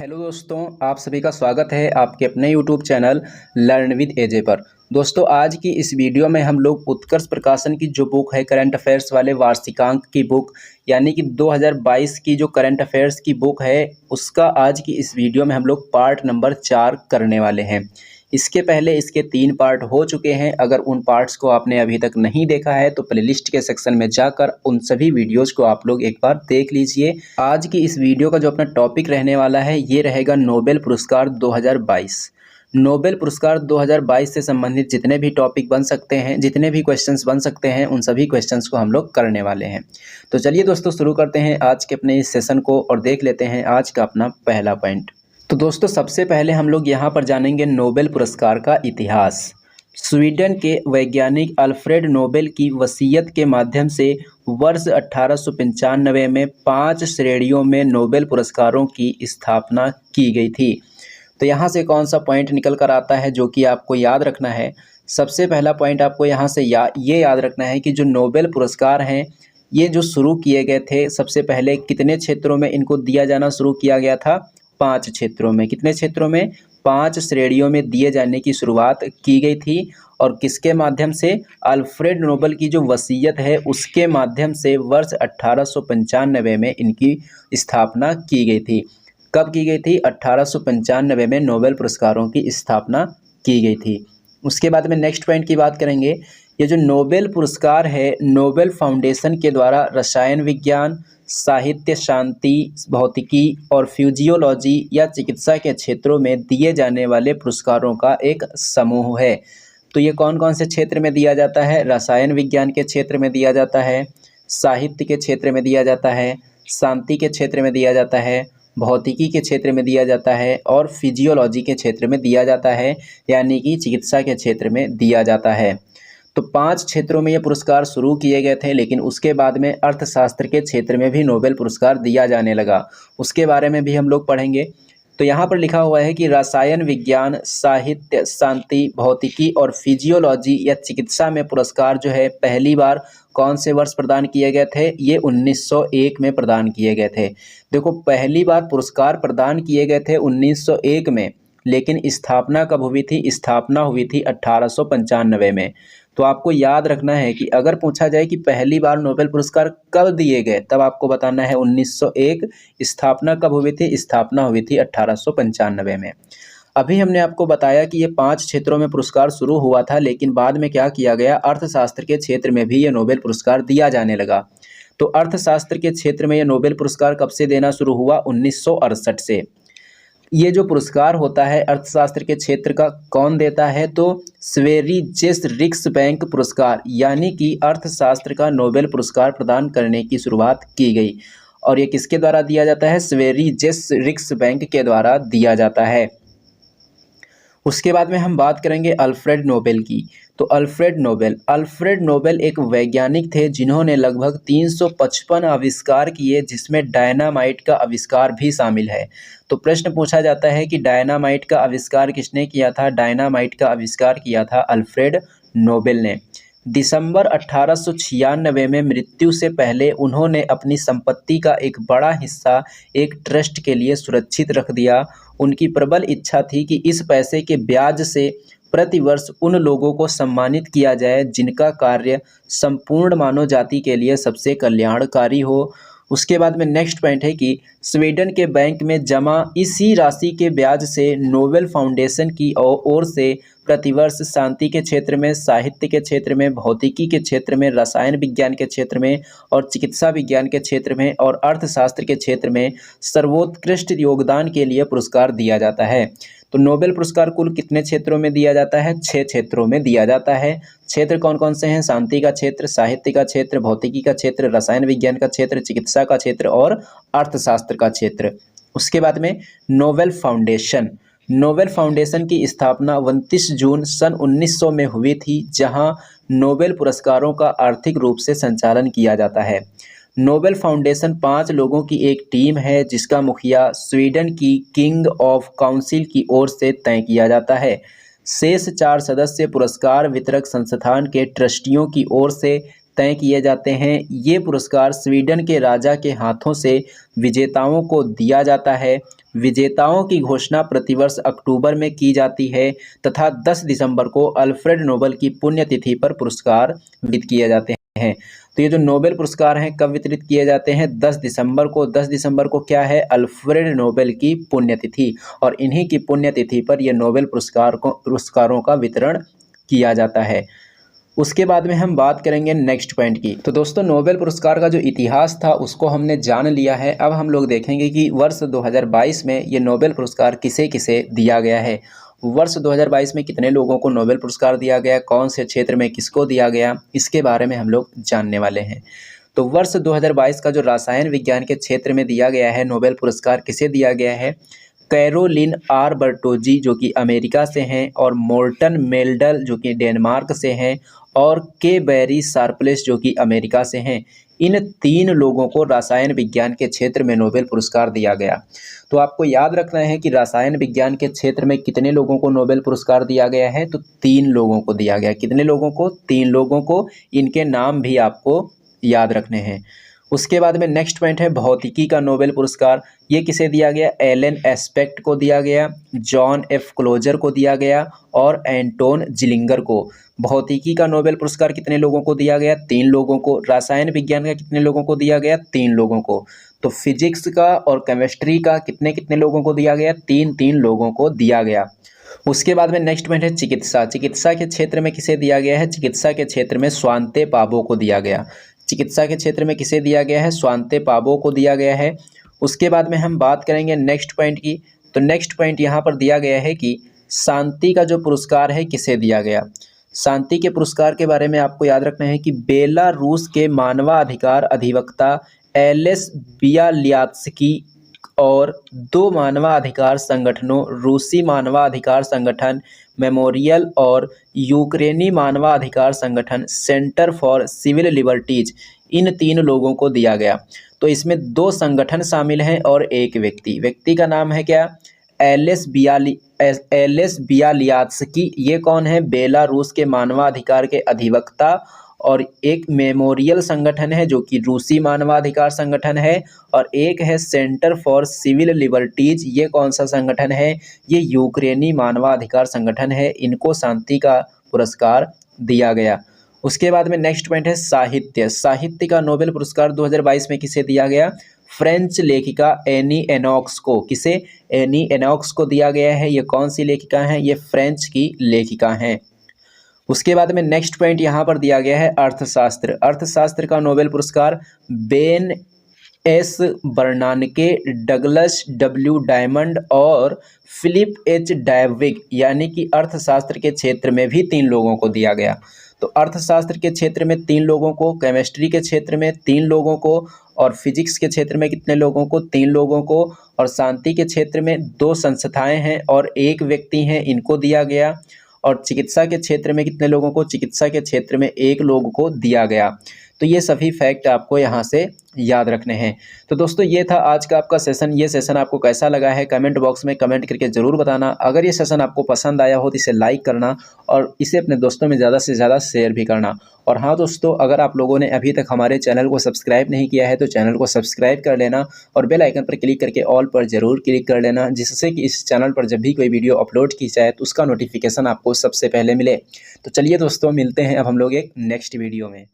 Hello दोस्तों, आप सभी का स्वागत है आपके अपने यूट्यूब चैनल लर्न विद एजे पर। दोस्तों, आज की इस वीडियो में हम लोग उत्कर्ष प्रकाशन की जो बुक है करंट अफेयर्स वाले वार्षिकांक की बुक यानी कि 2022 की जो करंट अफेयर्स की बुक है उसका आज की इस वीडियो में हम लोग पार्ट नंबर 4 करने वाले हैं। इसके पहले इसके 3 पार्ट हो चुके हैं। अगर उन पार्ट्स को आपने अभी तक नहीं देखा है तो प्लेलिस्ट के सेक्शन में जाकर उन सभी वीडियोज़ को आप लोग एक बार देख लीजिए। आज की इस वीडियो का जो अपना टॉपिक रहने वाला है ये रहेगा नोबेल पुरस्कार 2022। नोबेल पुरस्कार 2022 से संबंधित जितने भी टॉपिक बन सकते हैं, जितने भी क्वेश्चंस बन सकते हैं, उन सभी क्वेश्चंस को हम लोग करने वाले हैं। तो चलिए दोस्तों, शुरू करते हैं आज के अपने इस सेशन को और देख लेते हैं आज का अपना पहला पॉइंट। तो दोस्तों, सबसे पहले हम लोग यहाँ पर जानेंगे नोबेल पुरस्कार का इतिहास। स्वीडन के वैज्ञानिक अल्फ्रेड नोबेल की वसीयत के माध्यम से वर्ष 1895 में 5 श्रेणियों में नोबेल पुरस्कारों की स्थापना की गई थी। तो यहाँ से कौन सा पॉइंट निकल कर आता है जो कि आपको याद रखना है? सबसे पहला पॉइंट आपको यहाँ से ये याद रखना है कि जो नोबेल पुरस्कार हैं ये जो शुरू किए गए थे, सबसे पहले कितने क्षेत्रों में इनको दिया जाना शुरू किया गया था? 5 क्षेत्रों में। कितने क्षेत्रों में? 5 श्रेणियों में दिए जाने की शुरुआत की गई थी। और किसके माध्यम से? अल्फ्रेड नोबेल की जो वसीयत है उसके माध्यम से वर्ष 1895 में इनकी स्थापना की गई थी। कब की गई थी? 1895 में नोबेल पुरस्कारों की स्थापना की गई थी। उसके बाद में नेक्स्ट पॉइंट की बात करेंगे। ये जो नोबेल पुरस्कार है नोबेल फाउंडेशन के द्वारा रसायन विज्ञान, साहित्य, शांति, भौतिकी और फिजियोलॉजी या चिकित्सा के क्षेत्रों में दिए जाने वाले पुरस्कारों का एक समूह है। तो ये कौन कौन से क्षेत्र में दिया जाता है? रसायन विज्ञान के क्षेत्र में दिया जाता है, साहित्य के क्षेत्र में दिया जाता है, शांति के क्षेत्र में दिया जाता है, भौतिकी के क्षेत्र में दिया जाता है और फिजियोलॉजी के क्षेत्र में दिया जाता है, यानी कि चिकित्सा के क्षेत्र में दिया जाता है। तो 5 क्षेत्रों में ये पुरस्कार शुरू किए गए थे, लेकिन उसके बाद में अर्थशास्त्र के क्षेत्र में भी नोबेल पुरस्कार दिया जाने लगा। उसके बारे में भी हम लोग पढ़ेंगे। तो यहाँ पर लिखा हुआ है कि रसायन विज्ञान, साहित्य, शांति, भौतिकी और फिजियोलॉजी या चिकित्सा में पुरस्कार जो है पहली बार कौन से वर्ष प्रदान किए गए थे? ये 1901 में प्रदान किए गए थे। देखो, पहली बार पुरस्कार प्रदान किए गए थे 1901 में, लेकिन स्थापना कब हुई थी? स्थापना हुई थी 1895 में। तो आपको याद रखना है कि अगर पूछा जाए कि पहली बार नोबेल पुरस्कार कब दिए गए, तब आपको बताना है 1901। स्थापना कब हुई थी? स्थापना हुई थी 1895 में। अभी हमने आपको बताया कि ये 5 क्षेत्रों में पुरस्कार शुरू हुआ था, लेकिन बाद में क्या किया गया? अर्थशास्त्र के क्षेत्र में भी ये नोबेल पुरस्कार दिया जाने लगा। तो अर्थशास्त्र के क्षेत्र में ये नोबेल पुरस्कार कब से देना शुरू हुआ? 1968 से। ये जो पुरस्कार होता है अर्थशास्त्र के क्षेत्र का, कौन देता है? तो स्वेरिजेस रिक्सबैंक पुरस्कार, यानी कि अर्थशास्त्र का नोबेल पुरस्कार प्रदान करने की शुरुआत की गई। और ये किसके द्वारा दिया जाता है? स्वेरिजेस रिक्सबैंक के द्वारा दिया जाता है। उसके बाद में हम बात करेंगे अल्फ्रेड नोबेल की। तो अल्फ्रेड नोबेल एक वैज्ञानिक थे जिन्होंने लगभग 355 आविष्कार किए, जिसमें डायनामाइट का आविष्कार भी शामिल है। तो प्रश्न पूछा जाता है कि डायनामाइट का आविष्कार किसने किया था? डायनामाइट का आविष्कार किया था अल्फ्रेड नोबेल ने। दिसंबर 1896 में मृत्यु से पहले उन्होंने अपनी संपत्ति का एक बड़ा हिस्सा एक ट्रस्ट के लिए सुरक्षित रख दिया। उनकी प्रबल इच्छा थी कि इस पैसे के ब्याज से प्रतिवर्ष उन लोगों को सम्मानित किया जाए जिनका कार्य संपूर्ण मानव जाति के लिए सबसे कल्याणकारी हो। उसके बाद में नेक्स्ट पॉइंट है कि स्वीडन के बैंक में जमा इसी राशि के ब्याज से नोबेल फाउंडेशन की ओर से प्रतिवर्ष शांति के क्षेत्र में, साहित्य के क्षेत्र में, भौतिकी के क्षेत्र में, रसायन विज्ञान के क्षेत्र में और चिकित्सा विज्ञान के क्षेत्र में और अर्थशास्त्र के क्षेत्र में सर्वोत्कृष्ट योगदान के लिए पुरस्कार दिया जाता है। तो नोबेल पुरस्कार कुल कितने क्षेत्रों में दिया जाता है? 6 क्षेत्रों में दिया जाता है। क्षेत्र कौन कौन से हैं? शांति का क्षेत्र, साहित्य का क्षेत्र, भौतिकी का क्षेत्र, रसायन विज्ञान का क्षेत्र, चिकित्सा का क्षेत्र और अर्थशास्त्र का क्षेत्र। उसके बाद में नोबेल फाउंडेशन की स्थापना 29 जून सन 1900 में हुई थी, जहां नोबेल पुरस्कारों का आर्थिक रूप से संचालन किया जाता है। नोबेल फाउंडेशन 5 लोगों की एक टीम है जिसका मुखिया स्वीडन की किंग ऑफ काउंसिल की ओर से तय किया जाता है। शेष 4 सदस्य पुरस्कार वितरक संस्थान के ट्रस्टियों की ओर से तय किए जाते हैं। ये पुरस्कार स्वीडन के राजा के हाथों से विजेताओं को दिया जाता है। विजेताओं की घोषणा प्रतिवर्ष अक्टूबर में की जाती है तथा 10 दिसंबर को अल्फ्रेड नोबेल की पुण्यतिथि पर पुरस्कार वितरित किए जाते हैं। तो ये जो नोबेल पुरस्कार हैं कब वितरित किए जाते हैं? 10 दिसंबर को। 10 दिसंबर को क्या है? अल्फ्रेड नोबेल की पुण्यतिथि, और इन्हीं की पुण्यतिथि पर यह नोबेल पुरस्कारों का वितरण किया जाता है। उसके बाद में हम बात करेंगे नेक्स्ट पॉइंट की। तो दोस्तों, नोबेल पुरस्कार का जो इतिहास था उसको हमने जान लिया है। अब हम लोग देखेंगे कि वर्ष 2022 में ये नोबेल पुरस्कार किसे किसे दिया गया है। वर्ष 2022 में कितने लोगों को नोबेल पुरस्कार दिया गया, कौन से क्षेत्र में किसको दिया गया, इसके बारे में हम लोग जानने वाले हैं। तो वर्ष 2022 का जो रसायन विज्ञान के क्षेत्र में दिया गया है नोबेल पुरस्कार किसे दिया गया है? कैरोलिन आर बर्टोजी जो कि अमेरिका से हैं, और मोर्टन मेल्डल जो कि डेनमार्क से हैं, और के बैरी शार्पलेस जो कि अमेरिका से हैं। इन 3 लोगों को रसायन विज्ञान के क्षेत्र में नोबेल पुरस्कार दिया गया। तो आपको याद रखना है कि रसायन विज्ञान के क्षेत्र में कितने लोगों को नोबेल पुरस्कार दिया गया है? तो 3 लोगों को दिया गया। कितने लोगों को? 3 लोगों को। इनके नाम भी आपको याद रखने हैं। उसके बाद में नेक्स्ट पॉइंट है भौतिकी का नोबेल पुरस्कार। ये किसे दिया गया? एलन एस्पेक्ट को दिया गया, जॉन एफ क्लोजर को दिया गया और एंटोन जिलिंगर को। भौतिकी का नोबेल पुरस्कार कितने लोगों को दिया गया? 3 लोगों को। रसायन विज्ञान का कितने लोगों को दिया गया? 3 लोगों को। तो फिजिक्स का और केमिस्ट्री का कितने कितने लोगों को दिया गया? 3 लोगों को दिया गया। उसके बाद में नेक्स्ट पॉइंट है चिकित्सा। चिकित्सा के क्षेत्र में किसे दिया गया है? चिकित्सा के क्षेत्र में स्वांते पाबो को दिया गया। चिकित्सा के क्षेत्र में किसे दिया गया है? स्वांते पाबो को दिया गया है। उसके बाद में हम बात करेंगे नेक्स्ट पॉइंट की। तो नेक्स्ट पॉइंट यहाँ पर दिया गया है कि शांति का जो पुरस्कार है किसे दिया गया। शांति के पुरस्कार के बारे में आपको याद रखना है कि बेलारूस के मानवाधिकार अधिवक्ता एलेस बियालियात्स्की और 2 मानवाधिकार संगठनों, रूसी मानवाधिकार संगठन मेमोरियल और यूक्रेनी मानवाधिकार संगठन सेंटर फॉर सिविल लिबर्टीज, इन 3 लोगों को दिया गया। तो इसमें 2 संगठन शामिल हैं और एक व्यक्ति का नाम है क्या? Ales Bialiatski. ये कौन है? बेलारूस के मानवाधिकार के अधिवक्ता। और एक मेमोरियल संगठन है जो कि रूसी मानवाधिकार संगठन है, और एक है सेंटर फॉर सिविल लिबर्टीज। ये कौन सा संगठन है? ये यूक्रेनी मानवाधिकार संगठन है। इनको शांति का पुरस्कार दिया गया। उसके बाद में नेक्स्ट पॉइंट है साहित्य। साहित्य का नोबेल पुरस्कार 2022 में किसे दिया गया? फ्रेंच लेखिका एनी एनॉक्स को। किसे? एनी एनॉक्स को दिया गया है। ये कौन सी लेखिका हैं? ये फ्रेंच की लेखिका हैं। उसके बाद में नेक्स्ट पॉइंट यहाँ पर दिया गया है अर्थशास्त्र। अर्थशास्त्र का नोबेल पुरस्कार Ben S बर्नानके, Douglas W diamond और फिलिप एच डायविग, यानी कि अर्थशास्त्र के क्षेत्र में भी 3 लोगों को दिया गया। तो अर्थशास्त्र के क्षेत्र में 3 लोगों को, केमिस्ट्री के क्षेत्र में 3 लोगों को, और फिजिक्स के क्षेत्र में कितने लोगों को? 3 लोगों को। और शांति के क्षेत्र में 2 संस्थाएं हैं और एक व्यक्ति हैं, इनको दिया गया। और चिकित्सा के क्षेत्र में कितने लोगों को? चिकित्सा के क्षेत्र में 1 लोग को दिया गया। तो ये सभी फैक्ट आपको यहाँ से याद रखने हैं। तो दोस्तों, ये था आज का आपका सेशन। ये सेशन आपको कैसा लगा है कमेंट बॉक्स में कमेंट करके ज़रूर बताना। अगर ये सेशन आपको पसंद आया हो तो इसे लाइक करना और इसे अपने दोस्तों में ज़्यादा से ज़्यादा शेयर भी करना। और हाँ दोस्तों, अगर आप लोगों ने अभी तक हमारे चैनल को सब्सक्राइब नहीं किया है तो चैनल को सब्सक्राइब कर लेना और बेल आइकन पर क्लिक करके ऑल पर ज़रूर क्लिक कर लेना, जिससे कि इस चैनल पर जब भी कोई वीडियो अपलोड की जाए तो उसका नोटिफिकेशन आपको सबसे पहले मिले। तो चलिए दोस्तों, मिलते हैं अब हम लोग एक नेक्स्ट वीडियो में।